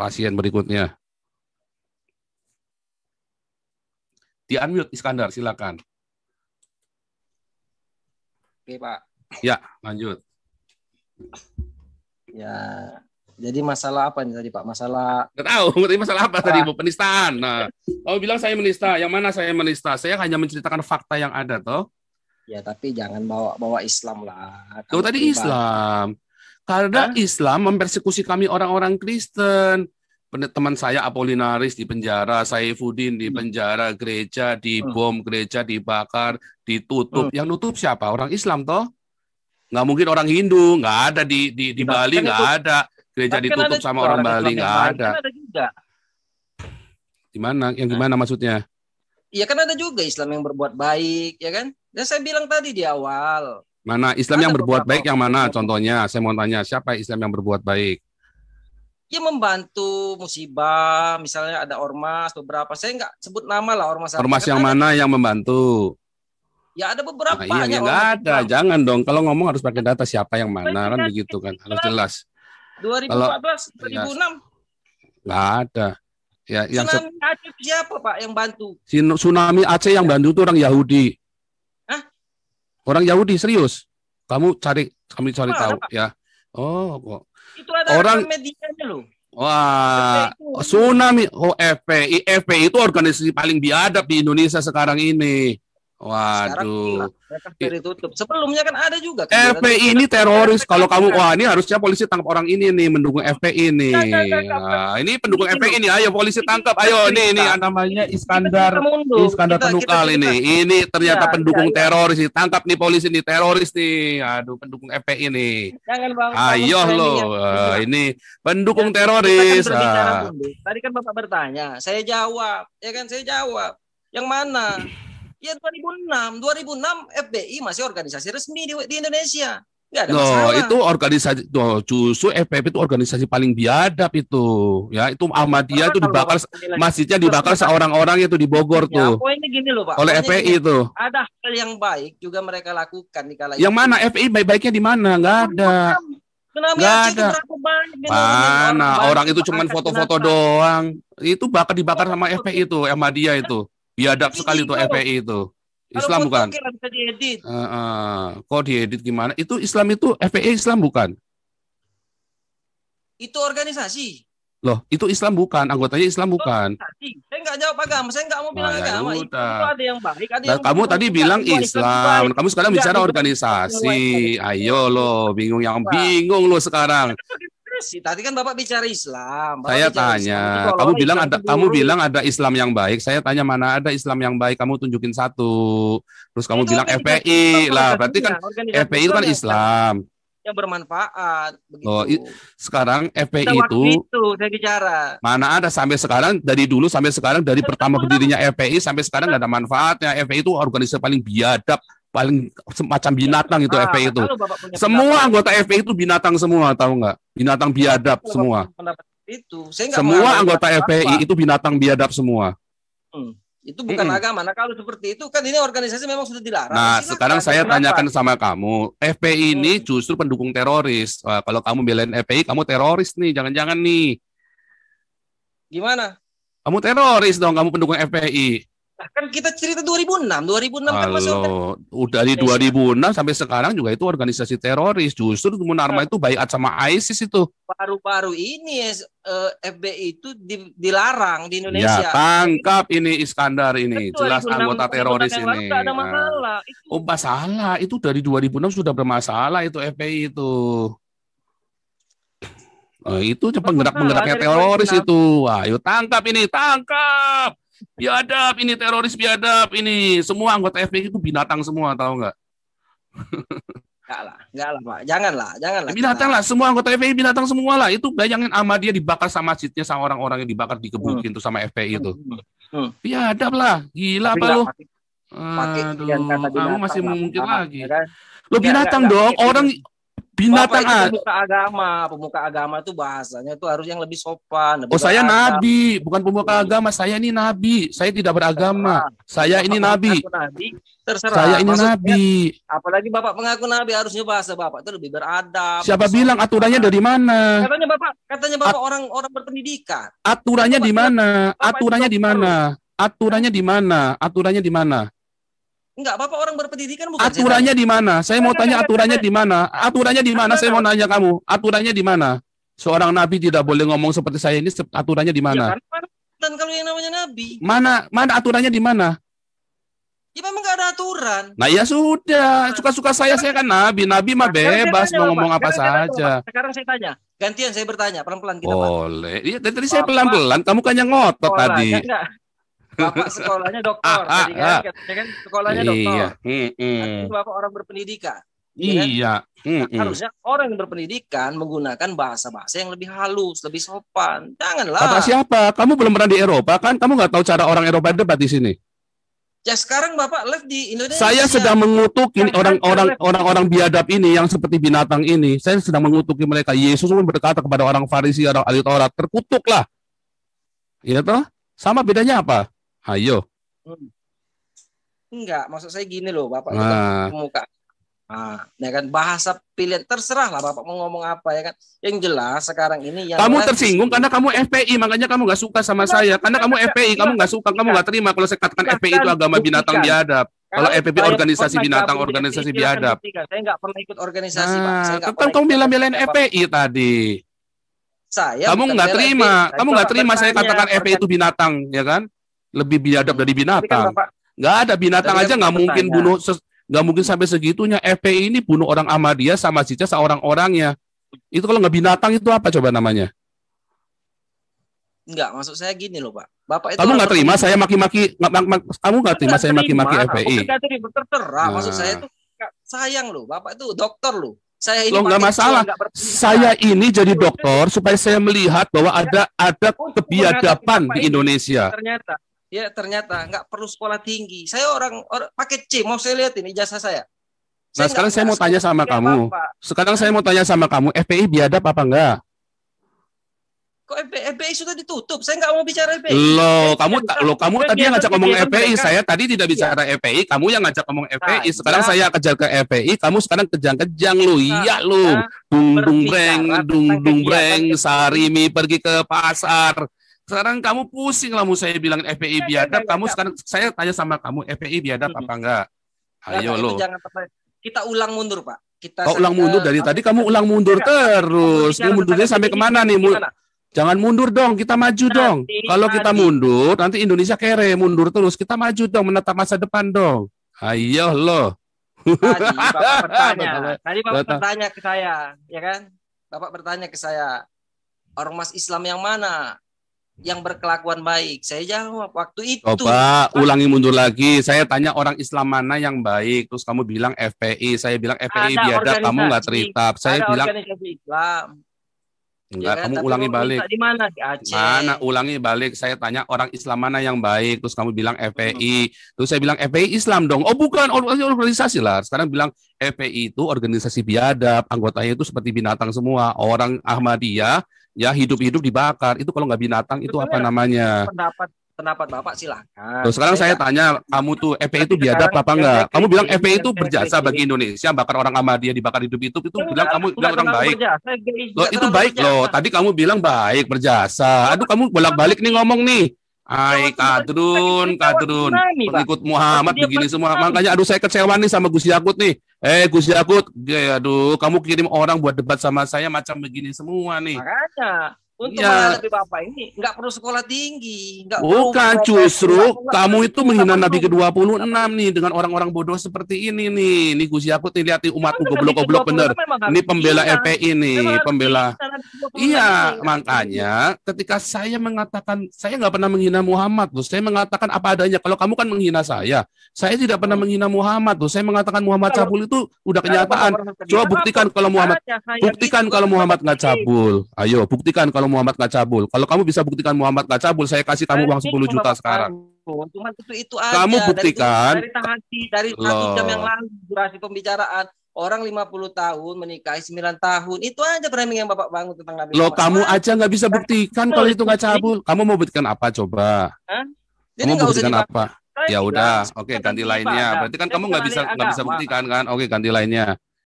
pasien berikutnya. Di-unmute Iskandar, silakan. Oke, Pak. Ya, lanjut. Ya, jadi masalah apa nih tadi, Pak? Masalah Nggak tahu, tadi masalah apa tadi, Bu? Penistaan. Nah, kamu bilang saya menista. Yang mana saya menista? Saya hanya menceritakan fakta yang ada, toh. ya, tapi jangan bawa Islam lah. Tuh Kalau tadi pribadi. Islam. Karena Islam mempersekusi kami orang-orang Kristen. Teman saya Apolinaris di penjara, Saifuddin di penjara, gereja dibom, gereja dibakar, ditutup. Yang nutup siapa? Orang Islam, toh? Nggak mungkin orang Hindu, nggak ada di Bali, Kan nggak itu, ada. Gereja tapi kan ditutup ada sama juga orang Islam Bali, yang nggak baik. ada. Kan ada juga. Gimana? Yang gimana maksudnya? Iya, kan ada juga Islam yang berbuat baik, ya kan? Dan saya bilang tadi di awal. Mana Islam Ada yang berbuat beberapa baik yang mana? orang. Contohnya, saya mau tanya, siapa Islam yang berbuat baik? Ya membantu musibah, misalnya ada ormas beberapa. Saya nggak sebut nama lah ormas apa. Ormas Kan yang ada. mana yang membantu? Ya ada beberapa. Nah, iya, Banyak nggak ormas ada. Islam. Jangan dong. Kalau ngomong harus pakai data siapa yang mana kan begitu kan. Harus jelas. 2014, 2006. Nggak ada. Ya, yang Tsunami Aceh siapa, Pak, yang bantu? tsunami Aceh yang bantu itu orang Yahudi. Hah? Orang Yahudi serius. Kami cari tahu Pak? ya. Oh, kok. Itu ada Orang medianya loh. wah, tsunami FPI. FPI itu organisasi paling biadab di Indonesia sekarang ini. Waduh. Sekarang tutup. Sebelumnya kan ada juga. FPI ini teroris. Kalau kamu, wah ini harusnya polisi tangkap orang ini nih, mendukung FPI ini. Nah, ini pendukung FPI ini. Ayo polisi tangkap. Ayo ini namanya Iskandar Penukal ini. Ini ternyata pendukung teroris. Tangkap nih polisi nih, teroris nih. Aduh, pendukung FPI ini. Ayo lo, ini pendukung teroris. Tadi kan Bapak bertanya, saya jawab. Ya kan, saya jawab. Yang mana? Ya 2006 FPI masih organisasi resmi di Indonesia. Nggak ada masalah. Itu organisasi, justru FPI itu organisasi paling biadab itu. Ya, itu Ahmadiyah itu dibakar, masjidnya dibakar seorang-orang itu di Bogor tuh. Poinnya gini loh, Pak. Oleh FPI itu. Ada hal yang baik juga mereka lakukan di kala itu. Yang mana FPI baik-baiknya di mana? Nggak ada. Nggak ada. Mana orang itu cuma foto-foto doang. Itu dibakar sama FPI itu, Ahmadiyah itu. Biadab sekali tuh FPI itu. Islam bukan? Bisa diedit. Kok diedit gimana? Itu Islam itu FPI Islam bukan? Itu organisasi. Loh, itu Islam bukan? Anggotanya Islam bukan? Saya nggak jawab agama. Saya nggak mau bilang agama. Itu ada yang baik, ada yang kamu tadi bilang Islam. Kamu sekarang bicara organisasi. Ayo lo, bingung lo sekarang. Tadi kan Bapak bicara Islam. Saya tanya, kamu bilang ada Islam yang baik. Saya tanya mana ada Islam yang baik. Kamu tunjukin satu. Terus kamu bilang FPI lah. Berarti kan FPI itu kan Islam. Yang bermanfaat. Begitu. Oh, sekarang FPI itu saya bicara. Mana ada sampai sekarang, dari dulu sampai sekarang, dari pertama berdirinya FPI sampai sekarang nggak ada manfaatnya. FPI itu organisasi paling biadab, paling semacam binatang itu FPI itu. Semua anggota FPI itu binatang semua, tahu nggak? Binatang biadab semua. Semua anggota FPI itu binatang biadab semua. Itu bukan agama. Nah kalau seperti itu kan ini organisasi memang sudah dilarang. Nah sekarang saya tanyakan sama kamu, FPI ini justru pendukung teroris. Kalau kamu belain FPI, kamu teroris nih, jangan-jangan nih. Gimana? Kamu teroris dong, kamu pendukung FPI. Kan kita cerita 2006 kan masuk. Dari 2006 sampai sekarang juga itu organisasi teroris. Justru Munarma itu baiat sama ISIS itu. Baru-baru ini FPI itu dilarang di Indonesia. Ya, tangkap ini Iskandar ini. Jelas anggota teroris ini. Ada masalah. Oh, masalah. Itu dari 2006 sudah bermasalah itu FPI itu. Itu penggerak-penggeraknya teroris itu. Ayo tangkap ini, tangkap. Biadab ini, teroris biadab ini. Semua anggota FPI itu binatang semua, tahu nggak? Enggak lah, Pak. Janganlah. Binatang lah, semua anggota FPI binatang semua lah. Itu bayangin Ahmadiyah dibakar sama masjidnya, sama orang-orang yang dibakar dikebukin itu sama FPI itu. Biadab lah, gila apa lu? Aduh, kamu masih mungkin lagi. Lo binatang dong, orang Binatang Bapak itu pemuka agama itu bahasanya itu harus yang lebih sopan. Lebih saya beradab. nabi, bukan pemuka agama. Saya ini nabi. Saya tidak beragama. Terserah. Saya Bapak ini nabi. mengaku nabi, Saya terserah. ini Maksudnya, nabi. apalagi Bapak mengaku nabi, harusnya bahasa Bapak itu lebih beradab, Siapa lebih bilang aturannya sopan. dari mana? Katanya Bapak orang berpendidikan. Aturannya Bapak di bilang mana? Bapak itu Aturannya di dokter loh. mana? Aturannya di mana? Aturannya di mana? Enggak, Bapak orang berpendidikan bukan, saya tanya. Aturannya di mana? Saya mau tanya aturannya di mana? Aturannya di mana? Saya mau nanya kamu. Aturannya di mana? Seorang nabi tidak boleh ngomong seperti saya ini. Aturannya di Ya mana? kan? Dan kalau yang namanya nabi, Mana aturannya di mana? ya memang nggak ada aturan. Nah ya sudah, suka-suka saya kan nabi. Nabi mah bebas mau ngomong apa saja. Sekarang saya tanya, gantian saya bertanya, pelan-pelan kita Pak. Boleh. Iya, tadi saya pelan-pelan. Kamu kan yang ngotot tadi. Enggak. Bapak sekolahnya doktor, tadi kan sekolahnya doktor. Iya. Bapak orang berpendidikan. Iya. Nah, harusnya orang yang berpendidikan menggunakan bahasa-bahasa yang lebih halus, lebih sopan. Janganlah. Kata siapa? Kamu belum pernah di Eropa kan? Kamu nggak tahu cara orang Eropa debat di sini. Ya sekarang Bapak live di Indonesia. Saya sedang mengutuk ini orang-orang biadab ini yang seperti binatang ini. Saya sedang mengutuki mereka. Yesus pun berkata kepada orang Farisi, orang ahli Taurat, terkutuklah. Iya toh? Sama bedanya apa? Ayo. Enggak, maksud saya gini loh, Bapak itu kan pemuka. Ya kan bahasa pilihan terserah lah Bapak mau ngomong apa ya kan. Yang jelas sekarang ini yang kamu tersinggung karena kamu FPI, makanya kamu nggak suka sama saya. Karena kamu FPI, kamu nggak suka, kamu nggak terima kalau saya katakan FPI itu agama binatang biadab. Kalau FPI organisasi binatang, organisasi biadab. Saya nggak pernah ikut organisasi, Pak. Kamu bilang-bilain FPI tadi. Kamu nggak terima saya katakan FPI itu binatang, ya kan? Lebih biadab dari binatang. Nggak ada binatang aja nggak mungkin bunuh, nggak mungkin sampai segitunya. FPI ini bunuh orang Ahmadiyah sama Cica seorang-orangnya. Itu kalau nggak binatang itu apa coba namanya? Enggak, maksud saya gini loh, Pak. Bapak itu kamu nggak terima saya maki-maki, kamu nggak terima saya maki-maki FPI. Terserah, maksud saya itu sayang loh, Bapak itu dokter loh. Saya ini nggak masalah. Saya ini jadi dokter supaya saya melihat bahwa ada kebiadaban di Indonesia. Ternyata nggak perlu sekolah tinggi. Saya orang pakai C, mau saya lihat ini ijazah saya. Nah, sekarang saya mau tanya sama kamu. Sekarang saya mau tanya sama kamu, FPI biadab apa enggak? Kok FPI sudah ditutup? Saya nggak mau bicara FPI. Kamu tadi yang ngajak ngomong FPI. Saya tadi tidak bicara FPI. Kamu yang ngajak ngomong FPI. Sekarang saya kejar ke FPI. Kamu sekarang kejang-kejang lu. Iya lu. Dung breng. Sarimi pergi ke pasar. Sekarang kamu pusing lah mau saya bilang FPI biadab. Kamu sekarang saya tanya sama kamu FPI biadab apa enggak? Ayo lo. Kita ulang mundur, Pak. Ulang mundur dari tadi kamu ulang mundur terus. Mau mundurnya sampai kemana nih? Jangan mundur dong, kita maju dong. Kalau kita mundur, nanti Indonesia kere, mundur terus. Kita maju dong, menatap masa depan dong. Ayo lo. Tadi Bapak bertanya ke saya, ya kan? Bapak bertanya ke saya, ormas Islam yang mana yang berkelakuan baik? Saya jawab waktu itu. Coba ulangi mundur lagi. Saya tanya orang Islam mana yang baik, terus kamu bilang FPI. Saya bilang FPI biadab, kamu nggak teritab. Saya bilang organisasi Islam. Enggak, kamu ulangi balik. Di mana? Di Aceh. Mana ulangi balik. Saya tanya orang Islam mana yang baik, terus kamu bilang FPI. Terus saya bilang FPI Islam dong. Oh bukan, organisasi lah. Sekarang bilang FPI itu organisasi biadab, anggotanya itu seperti binatang semua. Orang Ahmadiyah ya hidup-hidup dibakar. Itu kalau nggak binatang itu apa namanya? Pendapat Bapak silakan. Terus sekarang saya tanya, kamu tuh FPI itu biadab apa enggak? Kamu bilang FPI itu berjasa bagi Indonesia, bakar orang Ahmadiyah dibakar hidup-hidup itu bilang kamu bilang orang baik. Loh, itu baik loh. Tadi kamu bilang baik, berjasa. Aduh, kamu bolak-balik nih ngomong nih. Hai kadrun, pengikut Muhammad begini semua. Makanya aduh saya kecewa nih sama Gus Yakut nih. Gus Yakut, aduh kamu kirim orang buat debat sama saya macam begini semua nih. Makanya untuk menghadapi Bapak ini nggak perlu sekolah tinggi. Bukan, justru kamu itu menghina Nabi ke-26 nih dengan orang-orang bodoh seperti ini nih. Nih Gus Yakut nih, lihat nih umatku goblok-goblok bener. Ini pembela FPI nih, pembela. Iya, makanya ketika saya mengatakan saya nggak pernah menghina Muhammad tuh, saya mengatakan apa adanya. Kalau kamu kan menghina saya tidak pernah menghina Muhammad tuh. Saya mengatakan Muhammad cabul itu udah kenyataan. Coba buktikan kalau Muhammad nggak cabul. Ayo buktikan kalau Muhammad nggak cabul. Kalau kamu bisa buktikan Muhammad nggak cabul, saya kasih kamu uang 10 juta sekarang. Cuma itu aja. Kamu buktikan. Dari 1 jam yang lalu durasi pembicaraan. Orang 50 tahun menikahi 9 tahun. Itu aja framing yang Bapak bangun tentang Nabi Loh, Muhammad. kamu aja nggak bisa buktikan kalau itu nggak cabul. Kamu mau buktikan apa coba? Hah? Jadi Kamu nggak mau usah buktikan dibahas. apa? Saya Ya bilang, udah, oke tentang ganti ibadah. lainnya. Berarti kan Saya kamu bukan ahli nggak bisa agama. buktikan kan? Oke ganti lainnya.